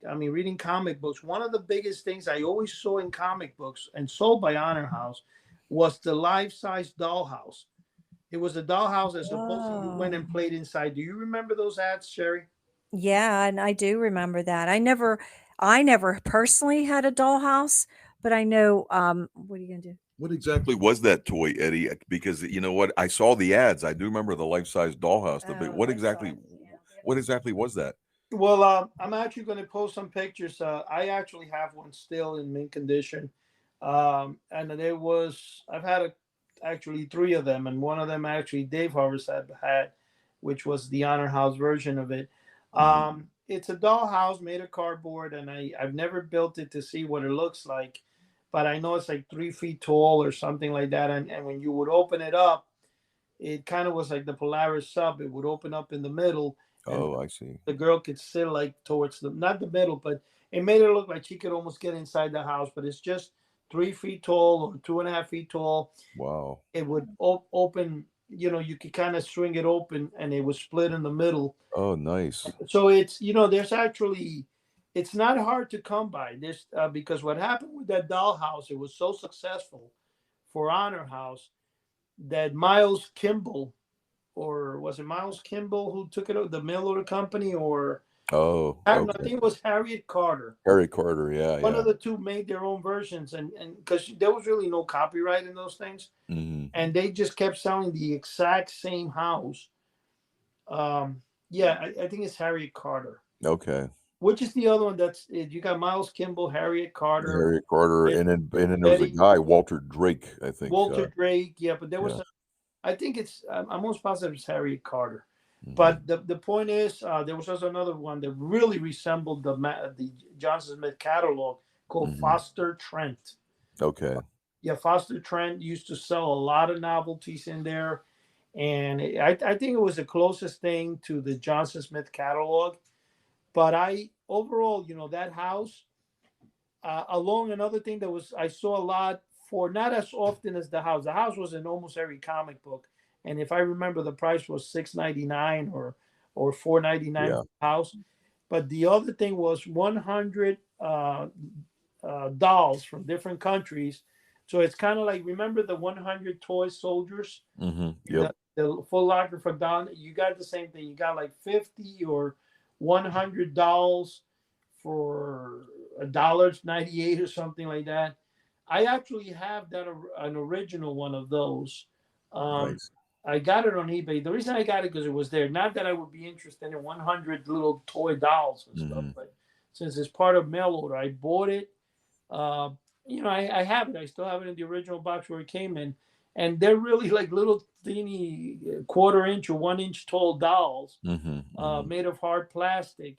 comic books, one of the biggest things I always saw in comic books and sold by Honor House was the life-size dollhouse. It was a dollhouse that supposedly you went oh and played inside. Do you remember those ads, Cheri? yeah, and I do remember that. I never personally had a dollhouse, but I know. What are you gonna do? What exactly was that toy, Eddie? Because you know what, I saw the ads. I do remember the life-size dollhouse. But Oh, what life exactly, size. Yeah. what exactly was that? Well, I'm actually going to post some pictures. I actually have one still in mint condition. And I've had actually 3 of them, and one of them actually Dave Harvest had, which was the Honor House version of it. Mhm. It's a dollhouse made of cardboard, and I've never built it to see what it looks like, but I know it's like 3 feet tall or something like that. And when you would open it up, it kind of was like the Polaris sub. It would open up in the middle, and Oh, I see. the girl could sit like towards not the middle, but it made her look like she could almost get inside the house. But it's just 3 feet tall or 2.5 feet tall. Wow. It would open. You could kind of swing it open, and it was split in the middle. Oh, nice. So there's actually, it's not hard to come by this because what happened with that dollhouse, it was so successful for Honor House that Miles Kimball, or was it Miles Kimball who took it over, the mail order company, or Oh, I don't know, I okay. think it was Harriet Carter. Harry Carter, yeah, One yeah. of the two made their own versions, and because there was really no copyright in those things, Hmm. and they just kept selling the exact same house. Yeah, I think it's Harriet Carter. Okay. Which is the other one? You got Miles Kimball, Harriet Carter, Harry Carter, and and then there was a Betty, guy, Walter Drake, I think. Walter Drake. Yeah, but there was, Yeah. I think I'm almost positive it's Harriet Carter. Hmm. But the point is, there was also another one that really resembled the Johnson Smith catalog called Hmm. Foster Trent. Okay. Yeah, Foster Trent used to sell a lot of novelties in there, and I think it was the closest thing to the Johnson Smith catalog. But overall, that house, along another thing that I saw a lot for, not as often as the house. The house was in almost every comic book, and if I remember, the price was $6.99 or $4.99 Yeah. for the house. But the other thing was 100 dolls from different countries. So it's kind of like, remember the 100 toy soldiers? Yep. The Full Locker for doll. You got the same thing. You got like 50 or 100 dolls for $1.98 or something like that. I actually have an original one of those. Nice. I got it on eBay. The reason I got it because it was there. Not that I would be interested in 100 little toy dolls and stuff, but since it's part of mail order, I bought it. Uh, I have it. I still have it in the original box where it came in, and they're really like little teeny quarter-inch or 1 inch tall dolls, made of hard plastic.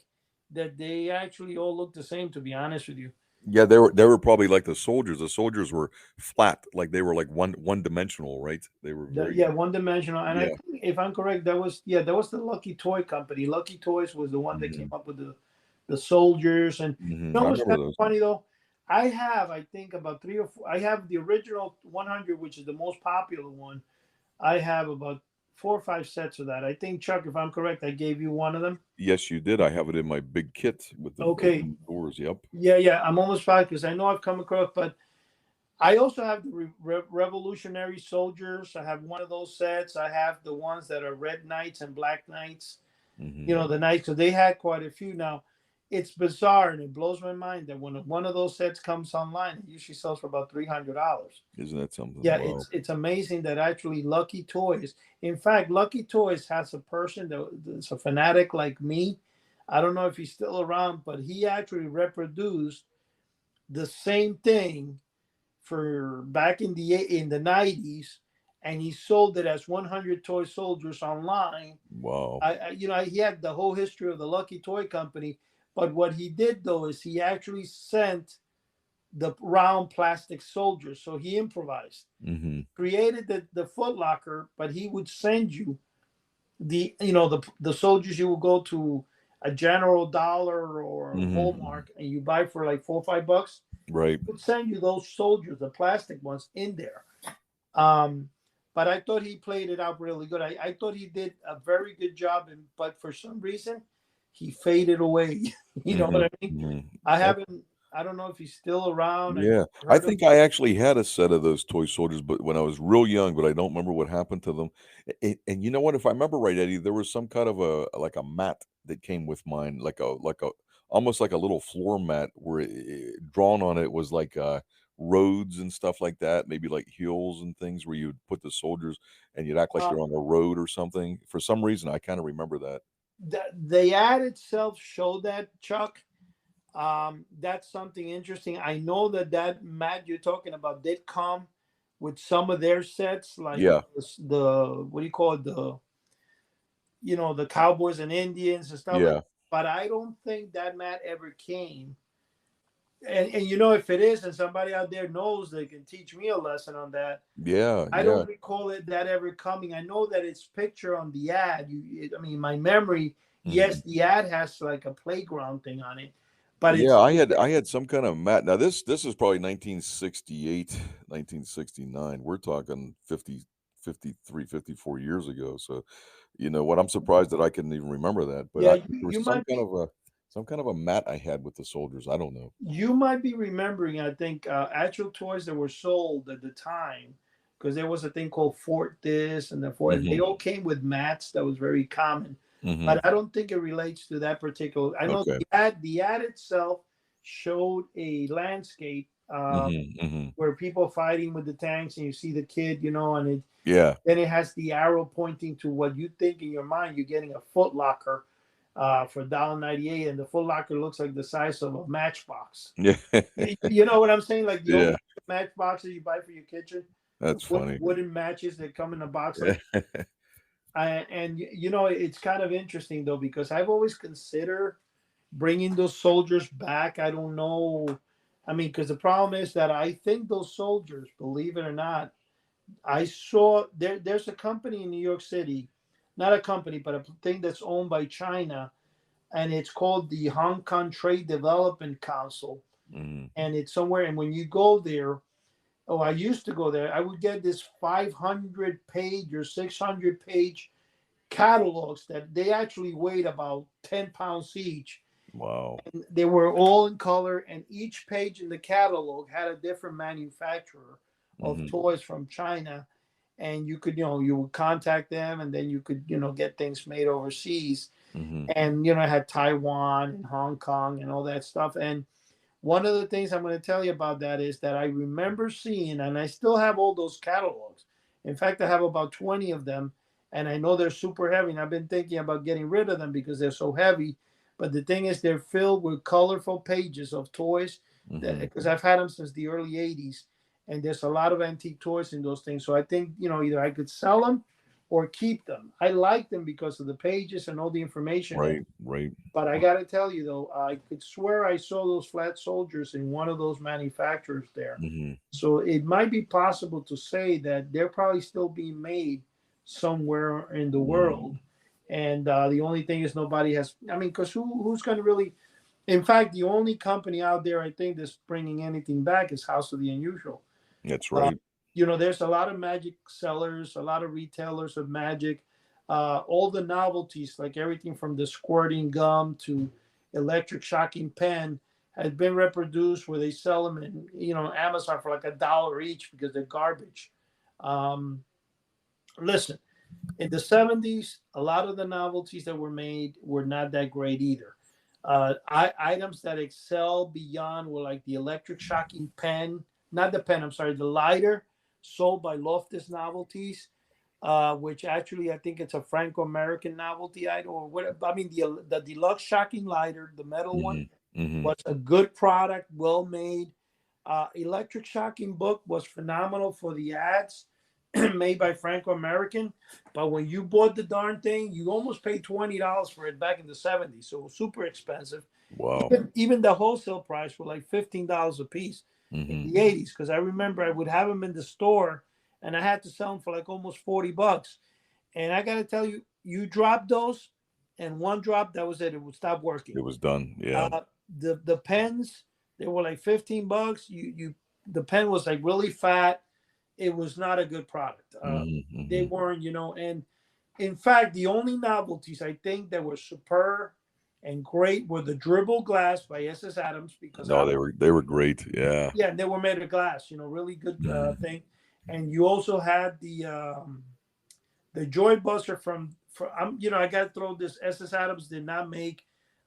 That they actually all look the same. To be honest with you. Yeah, they were probably like the soldiers. The soldiers were flat, like they were like one dimensional, right? They were very One dimensional. And I yeah. think, if I'm correct, that was the Lucky Toy Company. Lucky Toys was the one that came up with the soldiers. And I what's remember kind of those. funny though? I have, I think, about 3 or 4. I have the original 100, which is the most popular one. I have about 4 or 5 sets of that. I think, Chuck, if I'm correct, I gave you one of them. Yes, you did. I have it in my big kit with the Okay. doors. Yep. Yeah. I'm almost fine because I know I've come across, but I also have the Revolutionary Soldiers. I have one of those sets. I have the ones that are Red Knights and Black Knights. The Knights, because they had quite a few. Now, it's bizarre and it blows my mind that when one of those sets comes online, it usually sells for about $300. Isn't that something? Yeah, Wow. it's amazing that actually Lucky Toys. In fact, Lucky Toys has a person that's a fanatic like me. I don't know if he's still around, but he actually reproduced the same thing for back in the 90s, and he sold it as 100 toy soldiers online. Wow. He had the whole history of the Lucky Toy Company, but what he did though is he actually sent the round plastic soldiers. So he improvised, created the Foot Locker, but he would send you the soldiers. You will go to a General Dollar or Walmart and you buy for like $4 or $5. Right. Would send you those soldiers, the plastic ones, in there. But I thought he played it out really good. I thought he did a very good job, but for some reason, he faded away. You know what I mean? I don't know if he's still around. Yeah, I think I actually had a set of those toy soldiers, but when I was real young, but I don't remember what happened to them. And you know what? If I remember right, Eddie, there was some kind of like a mat that came with mine, like a almost like a little floor mat where drawn on it was like roads and stuff like that, maybe like hills and things where you'd put the soldiers and you'd act like you're on a road or something. For some reason, I kind of remember that. The ad itself showed that, Chuck. That's something interesting. I know that mat you're talking about did come with some of their sets, like the what do you call it, the Cowboys and Indians and stuff. Yeah. But I don't think that mat ever came. And if it is, and somebody out there knows, they can teach me a lesson on that. Yeah. I don't recall that ever coming. I know that it's picture on the ad. My memory. Yes, the ad has like a playground thing on it. But yeah, I had some kind of mat. Now this is probably 1968, 1969. We're talking 50, 53, 54 years ago. So, you know what? I'm surprised that I couldn't even remember that. But yeah, there was some kind of a mat I had with the soldiers. I don't know. You might be remembering, I think, actual toys that were sold at the time, because there was a thing called Fort this and the Fort. They all came with mats. That was very common. But I don't think it relates to that particular. I know the ad itself showed a landscape where people fighting with the tanks, and you see the kid, and then it has the arrow pointing to what you think in your mind. You're getting a Foot Locker for $1.98, and the Foot Locker looks like the size of a matchbox. Yeah, you know what I'm saying? Like the old matchboxes you buy for your kitchen. That's funny. Wooden matches that come in a box. Like and it's kind of interesting though, because I've always considered bringing those soldiers back. I don't know. Because the problem is that I think those soldiers, believe it or not, I saw there's a company in New York City, not a company, but a thing that's owned by China, and it's called the Hong Kong Trade Development Council. And it's somewhere. And when you go there, Oh, I used to go there. I would get this 500-page or 600-page catalogs that they actually weighed about 10 pounds each. Wow. And they were all in color, and each page in the catalog had a different manufacturer of toys from China. And you could, you would contact them, and then you could, get things made overseas. And, I had Taiwan and Hong Kong and all that stuff. And one of the things I'm going to tell you about that is that I remember seeing, and I still have all those catalogs. In fact, I have about 20 of them, and I know they're super heavy. And I've been thinking about getting rid of them because they're so heavy. But the thing is, they're filled with colorful pages of toys, because I've had them since the early 80s. And there's a lot of antique toys in those things. So I think, either I could sell them or keep them. I like them because of the pages and all the information. Right. But I got to tell you, though, I could swear I saw those flat soldiers in one of those manufacturers there. So it might be possible to say that they're probably still being made somewhere in the world. And the only thing is nobody has, because who's going to really, in fact, the only company out there, I think, that's bringing anything back is House of the Unusual. That's right. There's a lot of magic sellers, a lot of retailers of magic. All the novelties, like everything from the squirting gum to electric shocking pen, has been reproduced where they sell them in Amazon for like $1 each because they're garbage. Listen, in the 70s, a lot of the novelties that were made were not that great either. Items that excel beyond were like the electric shocking pen, not the pen, I'm sorry, the lighter sold by Loftus Novelties. Which actually I think it's a Franco-American novelty item, or what? I mean, the deluxe shocking lighter, the metal one, was a good product, well made. Electric shocking book was phenomenal for the ads made by Franco-American, but when you bought the darn thing, you almost paid $20 for it back in the 70s, so it was super expensive. Wow. Even the wholesale price was like $15 a piece in the 80s, because I remember I would have them in the store. And I had to sell them for like almost $40. And I got to tell you, you drop those, and one drop, that was it. It would stop working. It was done. Yeah. The pens, they were like $15. The pen was like really fat. It was not a good product. They weren't, and in fact, the only novelties I think that were superb and great were the dribble glass by SS Adams, because they were great. Yeah. Yeah, and they were made of glass. Really good thing. And you also had the Joy Buzzer from I got to throw this. SS Adams did not make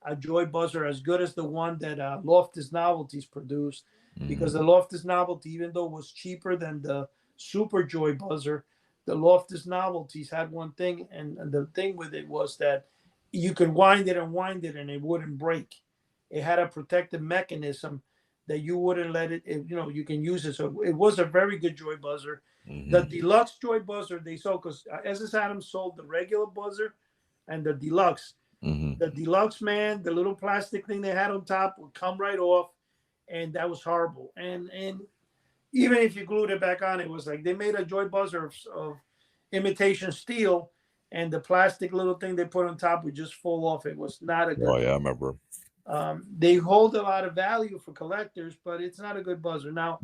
a Joy Buzzer as good as the one that Loftus Novelties produced, because the Loftus Novelty, even though it was cheaper than the Super Joy Buzzer, the Loftus Novelties had one thing, and the thing with it was that you could wind it and it wouldn't break. It had a protective mechanism that you wouldn't let it, you can use it. So it was a very good Joy Buzzer. The deluxe Joy Buzzer they sold, because SS Adams sold the regular buzzer and the deluxe. The deluxe, man, the little plastic thing they had on top would come right off, and that was horrible. And even if you glued it back on, it was like they made a Joy Buzzer of imitation steel, and the plastic little thing they put on top would just fall off. It was not a good. Oh yeah, I remember. They hold a lot of value for collectors, but it's not a good buzzer. Now,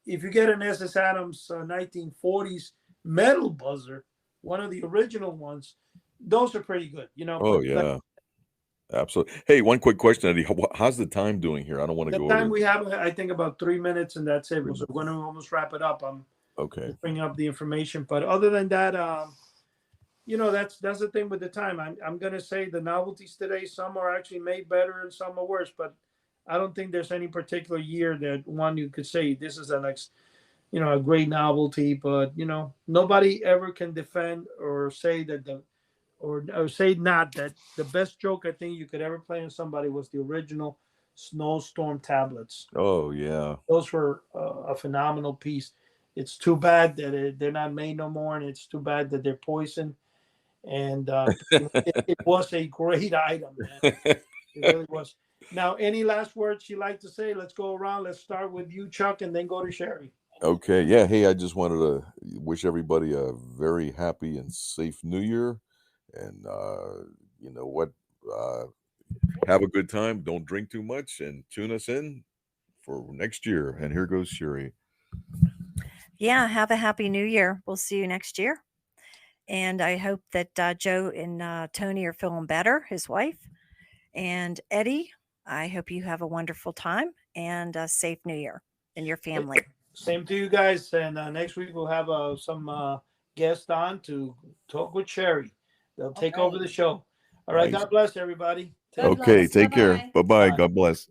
if you get an SS Adams 1940s metal buzzer, one of the original ones, those are pretty good. Oh yeah, absolutely. Hey, one quick question, Eddie. How's the time doing here? I don't want to go over. The time we have, I think, about 3 minutes, and that's it. So we're going to almost wrap it up. I'm bringing up the information, but other than that, that's the thing with the time. I'm going to say the novelties today, some are actually made better and some are worse, but I don't think there's any particular year that one you could say this is a great novelty, but nobody ever can defend or say that or say not that the best joke I think you could ever play on somebody was the original Snowstorm tablets. Oh yeah. Those were a phenomenal piece. It's too bad that they're not made no more, and it's too bad that they're poisoned. And it was a great item, man. It really was. Now, any last words you'd like to say? Let's go around. Let's start with you, Chuck, and then go to Cheri. Okay. Yeah. Hey, I just wanted to wish everybody a very happy and safe New Year. And you know what? Have a good time. Don't drink too much, and tune us in for next year. And here goes Cheri. Yeah, have a happy new year. We'll see you next year. And I hope that Joe and Tony are feeling better, his wife. And Eddie, I hope you have a wonderful time and a safe new year and your family. Same to you guys. And next week we'll have some guests on to talk with Cheri. They'll take over the show. All right. Nice. God bless everybody. Okay, take care. Bye-bye. Bye. God bless.